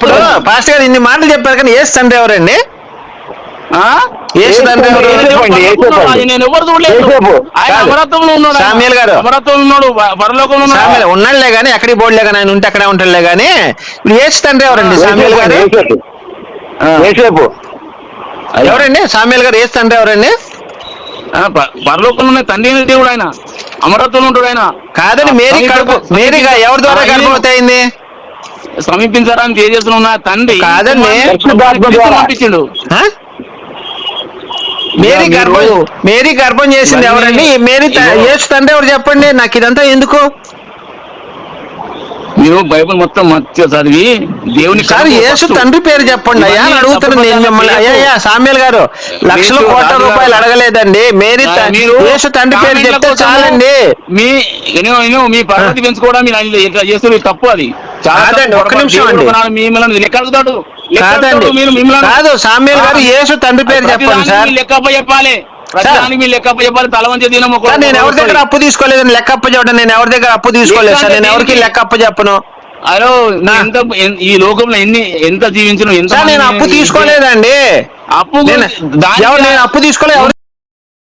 ఇప్పుడు పాస్టర్ గారు ఇన్ని మాటలు చెప్పారు కానీ యేసు తండ్రి ఎవరండి? యేసు తండ్రి నేను ఎవరు చూడలేదు. ఆయన అమరత్వంలో ఉన్నాడు, సామ్యూయల్ గారు అమరత్వంలో ఉన్నాడు, పరలోకంలో ఉన్నాడు. ఉన్నాడులే గానీ ఎక్కడికి పోడలే కానీ ఆయన ఉంటే అక్కడే ఉంటాడులే గానీ ఇప్పుడు యేసు తండ్రి ఎవరండి? సామ్యూయల్ గారు ఎవరండి? సామ్యూయల్ గారు యేసు తండ్రి ఎవరండి? పరలోకంలో తండ్రి అయిన దేవుడు ఆయన, అమరత్వంలో ఉంటాడు ఆయన. కాదండి, మేరీగా ఎవరి ద్వారా గర్భవతి అయింది? సమీపించడానికి చేస్తున్నా తండ్రి కాదండి, పంపించిండు. మేరీ గర్భం చేసింది ఎవరండి? యేసు తండ్రి ఎవరు చెప్పండి నాకు, ఇదంతా ఎందుకు? మీరు బైబిల్ మొత్తం చదివి దేవుని సార్ యేసు తండ్రి పేరు చెప్పండి అయ్యా అని అడుగుతున్నాను నేను మిమ్మల్ని. అయ్యా సామ్యూయల్ గారు, లక్షల కోట్ల రూపాయలు అడగలేదండి. యేసు తండ్రి పేరు చెప్తే చాలండి. మీ పద్ధతి పెంచుకోవడం మీరు చేస్తున్నారు తప్పు. అది కాదండి, ఒక్క నిమిషం అండి. మిమ్మల్ని లెక్క అడుగుతాడు. కాదు సామ్యూయల్ గారు, యేసు తండ్రి పేరు చెప్పండి సార్. లెక్క చెప్పాలి, ప్రతిదానికి మీరు లెక్క చెప్పాలి. తల వంచి తినము. నేను ఎవరి దగ్గర అప్పు తీసుకోలేదని లెక్క అప్ప చెప్పడం. నేను ఎవరి దగ్గర అప్పు తీసుకోలేదు సార్. నేను ఎవరికి లెక్క అప్ప చెప్పను. అయ్యో, ఈ లోకంలో ఎంత జీవించను, ఎంత నేను అప్పు తీసుకోలేదండి. అప్పు నేను అప్పు తీసుకోలేదు.